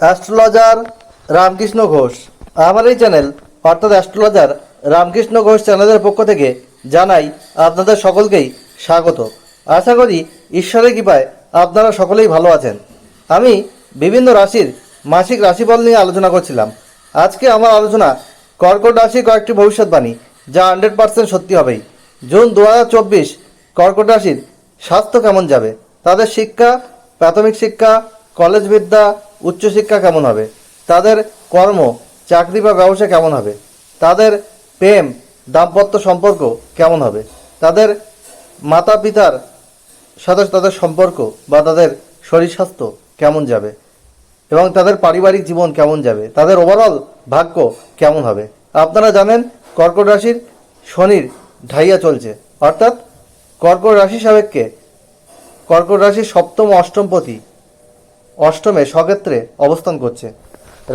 Astrologer Ramakrishna Ghosh. আমার এই channel অর্থাৎ অ্যাস্ট্রোলজার রামকৃষ্ণ ঘোষ চ্যানেলের পক্ষ থেকে জানাই আপনাদের সকলকেই স্বাগত। আশা করি ঈশ্বরের কৃপায় আপনারা সকলেই ভালো আছেন। আমি বিভিন্ন রাশির মাসিক রাশিফল নিয়ে আলোচনা করছিলাম। আজকে আমার আলোচনা কর্কট রাশির কয়েকটি ভবিষ্যৎবাণী, যা 100% সত্যি হবেই। জুন 2024 কর্কট রাশির স্বাস্থ্য কেমন যাবে, তাদের শিক্ষা, প্রাথমিক শিক্ষা, কলেজ বিদ্যা, উচ্চশিক্ষা কেমন হবে, তাদের কর্ম, চাকরি বা ব্যবসা কেমন হবে, তাদের প্রেম দাম্পত্য সম্পর্ক কেমন হবে, তাদের মাতা পিতার সাথে তাদের সম্পর্ক বা তাদের শরীর স্বাস্থ্য কেমন যাবে, এবং তাদের পারিবারিক জীবন কেমন যাবে, তাদের ওভারঅল ভাগ্য কেমন হবে। আপনারা জানেন কর্কট রাশির শনির ঢাইয়া চলছে, অর্থাৎ কর্কট রাশি সাপেক্ষে কর্কট রাশির সপ্তম অষ্টমপতি অষ্টমে স্বক্ষেত্রে অবস্থান করছে।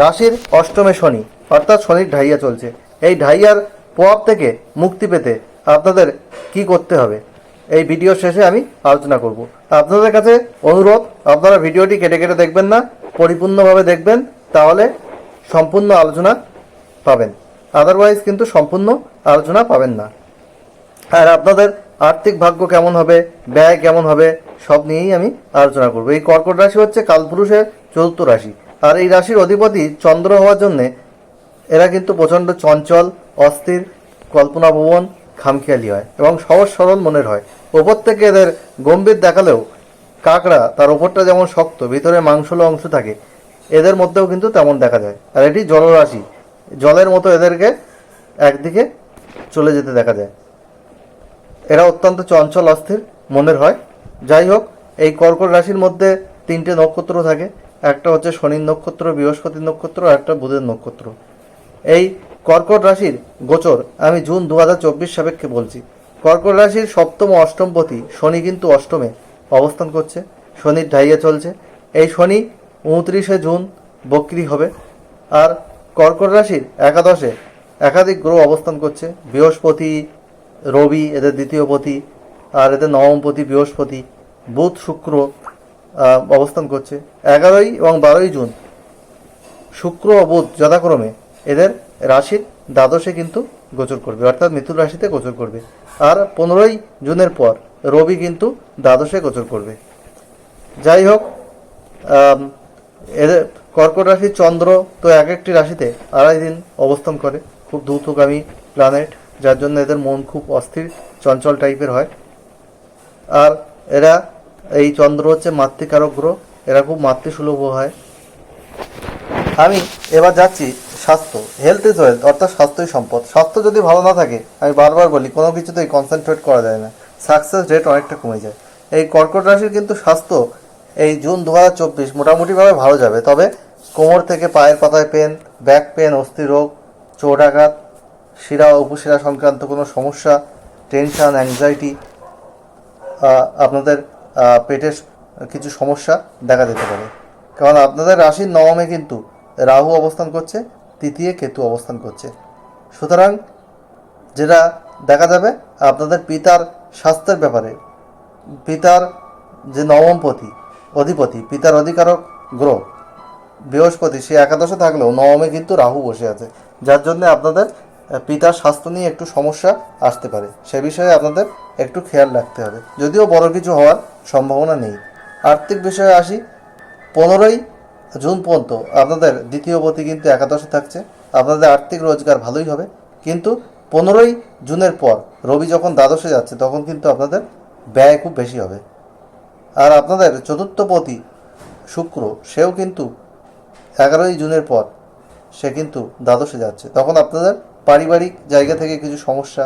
রাশির অষ্টমে শনি, অর্থাৎ শনির ঢাইয়া চলছে। এই ঢাইয়ার প্রভাব থেকে মুক্তি পেতে আপনাদের কি করতে হবে এই ভিডিও শেষে আমি আলোচনা করব। আপনাদের কাছে অনুরোধ, আপনারা ভিডিওটি কেটে কেটে দেখবেন না, পরিপূর্ণভাবে দেখবেন, তাহলে সম্পূর্ণ আলোচনা পাবেন। আদারওয়াইজ কিন্তু সম্পূর্ণ আলোচনা পাবেন না। আর আপনাদের আর্থিক ভাগ্য কেমন হবে, ব্যয় কেমন হবে, সব নিয়েই আমি আলোচনা করব। এই কর্কট রাশি হচ্ছে কালপুরুষের চতুর্থ রাশি, আর এই রাশির অধিপতি চন্দ্র হওয়ার জন্যে এরা কিন্তু প্রচণ্ড চঞ্চল, অস্থির, কল্পনাপ্রবণ, খামখেয়ালি হয় এবং সহজ সরল মনের হয়। ওপর থেকে এদের গম্ভীর দেখালেও কাকড়া তার ওপরটা যেমন শক্ত, ভিতরে মাংসলো অংশ থাকে, এদের মধ্যেও কিন্তু তেমন দেখা যায়। আর এটি জলরাশি, জলের মতো এদেরকে একদিকে চলে যেতে দেখা যায়। এরা অত্যন্ত চঞ্চল, অস্থির মনের হয়। যাই হোক, এই কর্কট রাশির মধ্যে তিনটে নক্ষত্র থাকে। একটা হচ্ছে শনির নক্ষত্র, বৃহস্পতির নক্ষত্র, আর একটা বুধের নক্ষত্র। এই কর্কট রাশির গোচর আমি জুন 2024 সাপেক্ষে বলছি। কর্কট রাশির সপ্তম অষ্টমপতি শনি কিন্তু অষ্টমে অবস্থান করছে, শনির ঢাইয়া চলছে। এই শনি 29শে জুন বক্রী হবে। আর কর্কট রাশির একাদশে একাধিক গ্রহ অবস্থান করছে। বৃহস্পতি, রবি এদের দ্বিতীয় পতি, আর এদের নবমপতি বৃহস্পতি, বুধ, শুক্র অবস্থান করছে। 11 এবং 12 জুন শুক্র ও বুধ যথাক্রমে এদের রাশির দ্বাদশে কিন্তু গোচর করবে, অর্থাৎ মিথুন রাশিতে গোচর করবে। আর 15 জুনের পর রবি কিন্তু দ্বাদশে গোচর করবে। যাই হোক, এদের কর্কট রাশির চন্দ্র তো এক একটি রাশিতে 2.5 দিন অবস্থান করে, খুব দ্রুতগামী প্ল্যানেট, যার জন্য এদের মন খুব অস্থির চঞ্চল টাইপের হয়। আর এরা, এই চন্দ্র হচ্ছে মাতৃকারক গ্রহ, এরা খুব মাতৃসুলভ হয়। আমি এবার যাচ্ছি স্বাস্থ্য। হেলথ ইজ ওয়েলথ, অর্থাৎ স্বাস্থ্যই সম্পদ। স্বাস্থ্য যদি ভালো না থাকে, আমি বারবার বলি, কোনো কিছুতেই কনসেন্ট্রেট করা যায় না, সাকসেস রেট অনেকটা কমে যায়। এই কর্কট রাশির কিন্তু স্বাস্থ্য এই জুন 2024 মোটামুটিভাবে ভালো যাবে। তবে কোমর থেকে পায়ের পাতায় পেন, ব্যাক পেন, অস্থি রোগ, চোট আঘাত, শিরা ও উপশিরা সংক্রান্ত কোনো সমস্যা, টেনশন, অ্যাংজাইটি, আপনাদের পেটের কিছু সমস্যা দেখা যেতে পারে। কারণ আপনাদের রাশির নবমে কিন্তু রাহু অবস্থান করছে, তৃতীয় কেতু অবস্থান করছে। সুতরাং যেটা দেখা যাবে, আপনাদের পিতার স্বাস্থ্যের ব্যাপারে, পিতার যে নবমপতি অধিপতি, পিতার অধিকারক গ্রহ বৃহস্পতি, সে একাদশে থাকলেও নবমে কিন্তু রাহু বসে আছে, যার জন্য আপনাদের পিতার স্বাস্থ্য নিয়ে একটু সমস্যা আসতে পারে। সে বিষয়ে আপনাদের একটু খেয়াল রাখতে হবে, যদিও বড় কিছু হওয়ার সম্ভাবনা নেই। আর্থিক বিষয়ে আসি। 15 জুন পর্যন্ত আপনাদের দ্বিতীয় পতি কিন্তু একাদশে থাকছে, আপনাদের আর্থিক রোজগার ভালোই হবে। কিন্তু 15 জুনের পর রবি যখন দ্বাদশে যাচ্ছে, তখন কিন্তু আপনাদের ব্যয় খুব বেশি হবে। আর আপনাদের চতুর্থ পতি শুক্র, সেও কিন্তু 11 জুনের পর সে কিন্তু দ্বাদশে যাচ্ছে, তখন আপনাদের পারিবারিক জায়গা থেকে কিছু সমস্যা।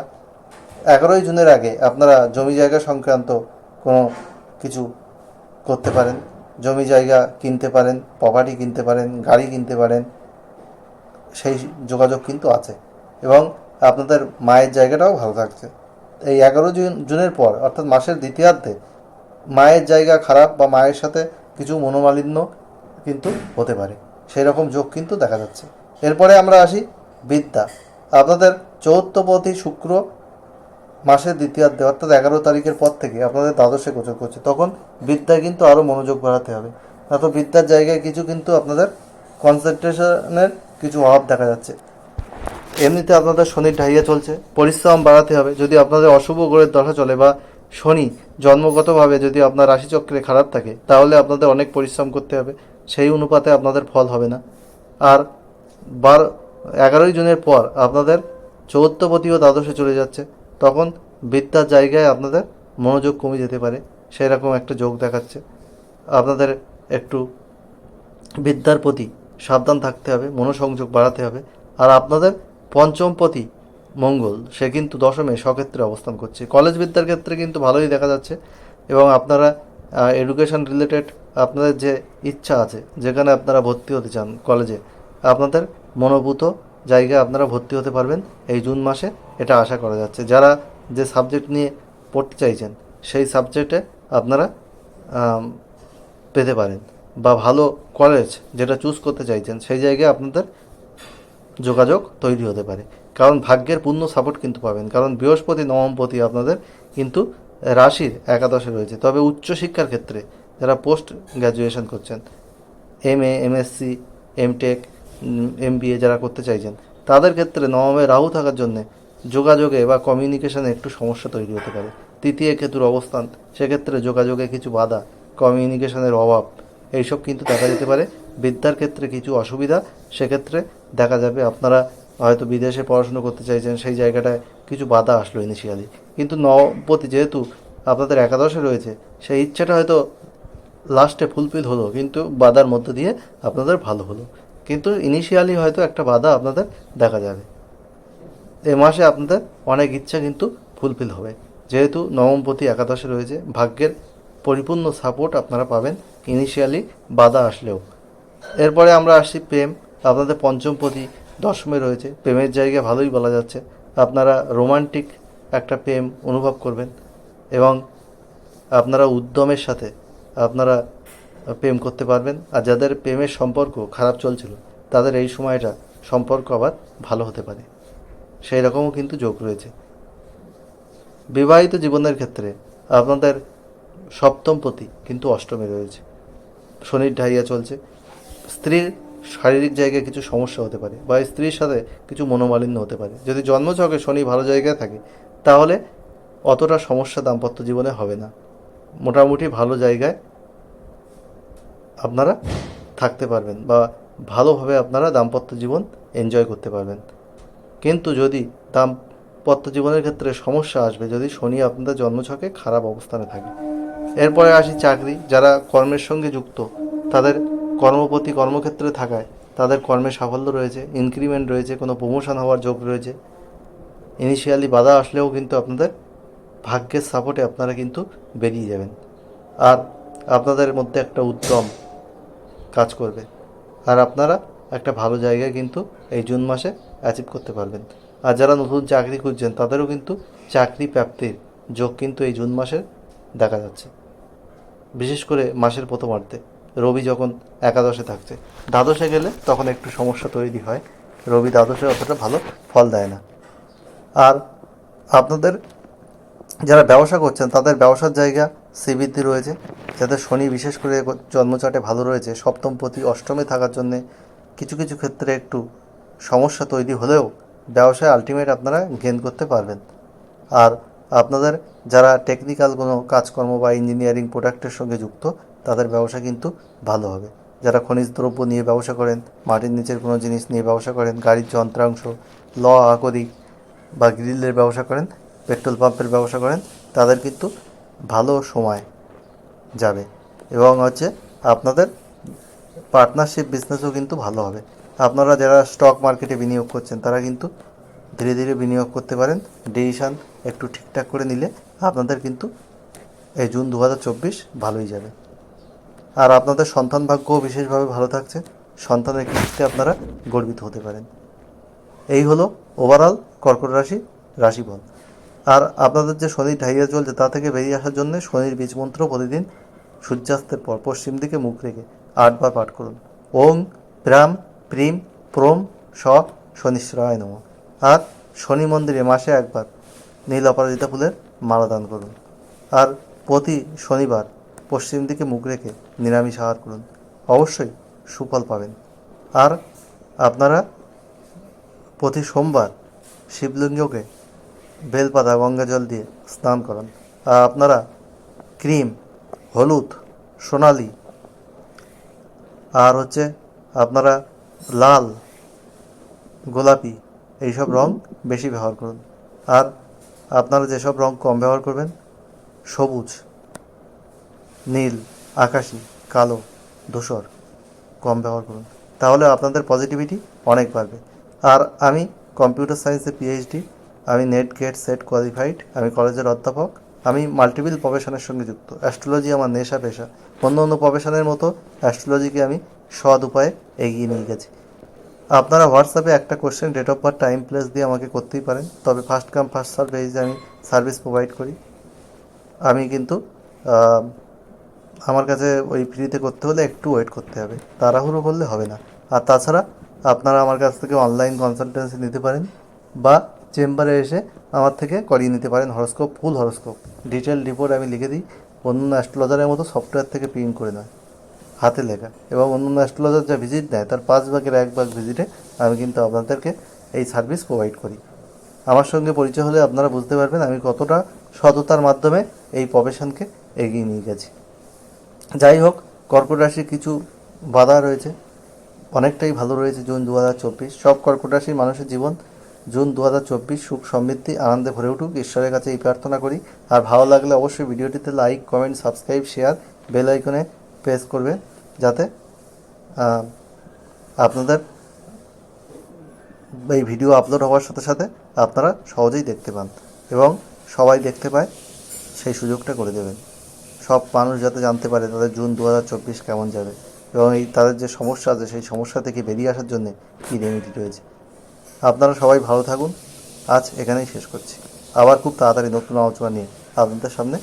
11 জুনের আগে আপনারা জমি জায়গা সংক্রান্ত কোনো কিছু করতে পারেন, জমি জায়গা কিনতে পারেন, প্রপার্টি কিনতে পারেন, গাড়ি কিনতে পারেন, সেই যোগাযোগ কিন্তু আছে। এবং আপনাদের মায়ের জায়গাটাও ভালো থাকছে। এই 11 জুনের পর, অর্থাৎ মাসের দ্বিতীয়ার্ধে, মায়ের জায়গা খারাপ বা মায়ের সাথে কিছু মনোমালিন্য কিন্তু হতে পারে, সেই রকম যোগ কিন্তু দেখা যাচ্ছে। এরপরে আমরা আসি বিদ্যা। আপনাদের চতুর্থপতি শুক্র মাসের দ্বিতীয়ার্ধে, অর্থাৎ 11 তারিখের পর থেকে আপনাদের দ্বাদশে গোচর করছে, তখন বিদ্যায় কিন্তু আরও মনোযোগ বাড়াতে হবে। না তো বিদ্যার জায়গায় কিছু কিন্তু আপনাদের কনসেন্ট্রেশনের কিছু অভাব দেখা যাচ্ছে। এমনিতে আপনাদের শনির ঢাইয়া চলছে, পরিশ্রম বাড়াতে হবে। যদি আপনাদের অশুভ গ্রহের দশা চলে বা শনি জন্মগতভাবে যদি আপনার রাশিচক্রে খারাপ থাকে, তাহলে আপনাদের অনেক পরিশ্রম করতে হবে, সেই অনুপাতে আপনাদের ফল হবে না। আর 11ই জুনের পর আপনাদের চৌদ্দপতিও দ্বাদশে চলে যাচ্ছে, তখন বিদ্যার জায়গায় আপনাদের মনোযোগ কমে যেতে পারে, সেই রকম একটা যোগ দেখাচ্ছে। আপনাদের একটু বিদ্যার প্রতি সাবধান থাকতে হবে, মনোসংযোগ বাড়াতে হবে। আর আপনাদের পঞ্চমপতি মঙ্গল, সে কিন্তু দশমে স্বক্ষেত্রে অবস্থান করছে। কলেজ বিদ্যার ক্ষেত্রে কিন্তু ভালোই দেখা যাচ্ছে, এবং আপনারা এডুকেশন রিলেটেড আপনাদের যে ইচ্ছা আছে, যেখানে আপনারা ভর্তি হতে চান কলেজে, আপনাদের মনোভূত জায়গায় আপনারা ভর্তি হতে পারবেন এই জুন মাসে, এটা আশা করা যাচ্ছে। যারা যে সাবজেক্ট নিয়ে পড়তে চাইছেন সেই সাবজেক্টে আপনারা পেতে পারেন, বা ভালো কলেজ যেটা চুজ করতে চাইছেন সেই জায়গায় আপনাদের যোগাযোগ তৈরি হতে পারে। কারণ ভাগ্যের পূর্ণ সাপোর্ট কিন্তু পাবেন, কারণ বৃহস্পতি নবমপতি আপনাদের কিন্তু রাশির একাদশে রয়েছে। তবে উচ্চশিক্ষার ক্ষেত্রে যারা পোস্ট গ্র্যাজুয়েশন করছেন, MA MSc MTech MBA যারা করতে চাইছেন, তাদের ক্ষেত্রে নবমে রাহু থাকার জন্যে যোগাযোগে বা কমিউনিকেশনে একটু সমস্যা তৈরি হতে পারে। তৃতীয় কেতুর অবস্থান, সেক্ষেত্রে যোগাযোগে কিছু বাধা, কমিউনিকেশনের অভাব, এইসব কিন্তু দেখা যেতে পারে। বিদ্যার ক্ষেত্রে কিছু অসুবিধা সেক্ষেত্রে দেখা যাবে। আপনারা হয়তো বিদেশে পড়াশুনো করতে চাইছেন, সেই জায়গাটায় কিছু বাধা আসলো ইনিশিয়ালি, কিন্তু নবপতি যেহেতু আপনাদের একাদশে রয়েছে, সেই ইচ্ছাটা হয়তো লাস্টে ফুলফিল হলো, কিন্তু বাধার মধ্যে দিয়ে আপনাদের ভালো হলো। কিন্তু ইনিশিয়ালি হয়তো একটা বাধা আপনাদের দেখা যাবে। এ মাসে আপনাদের অনেক ইচ্ছা কিন্তু ফুলফিল হবে, যেহেতু নবমপতি একাদশে রয়েছে। ভাগ্যের পরিপূর্ণ সাপোর্ট আপনারা পাবেন ইনিশিয়ালি বাধা আসলেও। এরপরে আমরা আসছি প্রেম। আপনাদের পঞ্চমপতি দশমে রয়েছে, প্রেমের জায়গা ভালোই বলা যাচ্ছে। আপনারা রোমান্টিক একটা প্রেম অনুভব করবেন, এবং আপনারা উদ্যমের সাথে আপনারা প্রেম করতে পারবেন। আর যাদের প্রেমের সম্পর্ক খারাপ চলছিল, তাদের এই সময়টা সম্পর্ক আবার ভালো হতে পারে, সেই রকমও কিন্তু যোগ রয়েছে। বিবাহিত জীবনের ক্ষেত্রে আপনাদের সপ্তমপতি কিন্তু অষ্টমে রয়েছে, শনির ঢাইয়া চলছে। স্ত্রীর শারীরিক জায়গায় কিছু সমস্যা হতে পারে, বা স্ত্রীর সাথে কিছু মনোমালিন্য হতে পারে। যদি জন্মছকে শনি ভালো জায়গায় থাকে, তাহলে অতটা সমস্যা দাম্পত্য জীবনে হবে না, মোটামুটি ভালো জায়গায় আপনারা থাকতে পারবেন, বা ভালোভাবে আপনারা দাম্পত্য জীবন এনজয় করতে পারবেন। কিন্তু যদি দাম্পত্য জীবনের ক্ষেত্রে সমস্যা আসবে যদি শনি আপনাদের জন্মছকে খারাপ অবস্থানে থাকে। এরপরে আসি চাকরি। যারা কর্মের সঙ্গে যুক্ত, তাদের কর্মপতি কর্মক্ষেত্রে থাকায় তাদের কর্মে সাফল্য রয়েছে, ইনক্রিমেন্ট রয়েছে, কোনো প্রমোশন হওয়ার যোগ রয়েছে। ইনিশিয়ালি বাধা আসলেও কিন্তু আপনাদের ভাগ্যের সাপোর্টে আপনারা কিন্তু বেরিয়ে যাবেন, আর আপনাদের মধ্যে একটা উদ্যম কাজ করবে, আর আপনারা একটা ভালো জায়গায় কিন্তু এই জুন মাসে অ্যাচিভ করতে পারবেন। আর যারা নতুন চাকরি খুঁজছেন, তাদেরও কিন্তু চাকরি প্রাপ্তির যোগ কিন্তু এই জুন মাসে দেখা যাচ্ছে। বিশেষ করে মাসের প্রথমার্ধে রবি যখন একাদশে থাকছে, দ্বাদশে গেলে তখন একটু সমস্যা তৈরি হয়। রবি দ্বাদশে অতটা ভালো ফল দেয় না। আর আপনাদের যারা ব্যবসা করছেন, তাদের ব্যবসার জায়গা শ্রীবৃদ্ধি রয়েছে। যাদের শনি বিশেষ করে জন্মচাটে ভালো রয়েছে, সপ্তমপতি অষ্টমে থাকার জন্যে কিছু কিছু ক্ষেত্রে একটু সমস্যা তৈরি হলেও ব্যবসায় আলটিমেট আপনারা গেইন করতে পারবেন। আর আপনাদের যারা টেকনিক্যাল কোনো কাজকর্ম বা ইঞ্জিনিয়ারিং প্রোডাক্টের সঙ্গে যুক্ত, তাদের ব্যবসা কিন্তু ভালো হবে। যারা খনিজ দ্রব্য নিয়ে ব্যবসা করেন, মাটির নিচের কোনো জিনিস নিয়ে ব্যবসা করেন, গাড়ির যন্ত্রাংশ, আকরিক বা গ্রিলের ব্যবসা করেন, পেট্রোল পাম্পের ব্যবসা করেন, তাদের কিন্তু ভালো সময় যাবে। এবং আপনাদের পার্টনারশিপ বিজনেসও কিন্তু ভালো হবে। আপনারা যারা স্টক মার্কেটে বিনিয়োগ করছেন, তারা কিন্তু ধীরে ধীরে বিনিয়োগ করতে পারেন। ডিসিশান একটু ঠিকঠাক করে নিলে আপনাদের কিন্তু এই জুন 2024 ভালোই যাবে। আর আপনাদের সন্তান ভাগ্যও বিশেষভাবে ভালো থাকছে, সন্তানের ক্ষেত্রে আপনারা গর্বিত হতে পারেন। এই হলো ওভারঅল কর্কট রাশিফল। আর আপনাদের যে শনির ঢাইয়া চলছে, তা থেকে বেরিয়ে আসার জন্য শনির বীজ মন্ত্র প্রতিদিন সূর্যাস্তের পর পশ্চিম দিকে মুখ রেখে 8 বার পাঠ করুন। ওং প্রাম প্রিম প্রোম স শনিশ্চরায় নমঃ। আর শনি মন্দিরে মাসে একবার নীল অপরাজিতা ফুলের মালা দান করুন। আর প্রতি শনিবার পশ্চিম দিকে মুখ রেখে নিরামিষ আহার করুন, অবশ্যই সুফল পাবেন। আর আপনারা প্রতি সোমবার শিবলিঙ্গকে বেলপাতা গঙ্গা জল দিয়ে স্নান করান। আর আপনারা ক্রিম, হলুদ, সোনালি আর আপনারা লাল, গোলাপি এইসব রং বেশি ব্যবহার করুন। আর আপনারা যেসব রং কম ব্যবহার করবেন, সবুজ, নীল, আকাশি, কালো, ধূসর কম ব্যবহার করুন, তাহলে আপনাদের পজিটিভিটি অনেক বাড়বে। আর আমি কম্পিউটার সায়েন্সে পিএইচডি, আমি নেট গেট সেট কোয়ালিফাইড, আমি কলেজের অধ্যাপক, আমি মাল্টিপল প্রফেশনের সঙ্গে যুক্ত। অ্যাস্ট্রোলজি আমার নেশা পেশা। অন্য অন্য প্রফেশনের মতো অ্যাস্ট্রোলজিকে আমি সৎ উপায়ে এগিয়ে নিয়ে গেছি। আপনারা হোয়াটসঅ্যাপে একটা question, date of birth, time, place দিয়ে আমাকে করতেই পারেন, তবে ফার্স্ট কাম ফার্স্ট সার্ভ বেসিসে আমি সার্ভিস প্রোভাইড করি। আমি কিন্তু আমার কাছে ওই ফ্রিতে করতে হলে একটু ওয়েট করতে হবে, তাড়াহুড়ো করলে হবে না। আর তাছাড়া আপনারা আমার কাছ থেকে অনলাইন কনসালটেন্সি নিতে পারেন বা চেম্বারে এসে আমার থেকে করিয়ে নিতে পারেন হরস্কোপ, ফুল হরস্কোপ, ডিটেল রিপোর্ট আমি লিখে দিই। অন্য অ্যাস্ট্রোলজারের মতো সফটওয়্যার থেকে প্রিন্ট করে নয়, হাতে লেখা। এবং অন্য অ্যাস্ট্রোলজার যা ভিজিট নেয় তার 1/5 ভিজিটে আমি কিন্তু আপনাদেরকে এই সার্ভিস প্রোভাইড করি। আমার সঙ্গে পরিচয় হলে আপনারা বুঝতে পারবেন আমি কতটা সততার মাধ্যমে এই প্রফেশনকে এগিয়ে নিয়ে গেছি। যাই হোক, কর্কট রাশির কিছু বাধা রয়েছে, অনেকটাই ভালো রয়েছে জুন 2024। সব কর্কট রাশির মানুষের জীবন জুন 2024 সুখ সমৃদ্ধি আনন্দে ভরে উঠুক, ঈশ্বরের কাছে এই প্রার্থনা করি। আর ভালো লাগলে অবশ্যই ভিডিওটিতে like, comment, subscribe, share, bell আইকনে প্রেস করবে, যাতে আপনাদের এই ভিডিও আপলোড হওয়ার সাথে সাথে আপনারা সহজেই দেখতে পান এবং সবাই দেখতে পায় সেই সুযোগটা করে দেবেন। সব মানুষ যাতে জানতে পারে তাদের জুন 2024 কেমন যাবে এবং এই তাদের যে সমস্যা আছে সেই সমস্যা থেকে বেরিয়ে আসার জন্যে কী রেমেডি রয়েছে। আপনারা সবাই ভালো থাকুন। আজ এখানেই শেষ করছি। আবার খুব তাড়াতাড়ি নতুন আলোচনা নিয়ে আপনাদের সামনে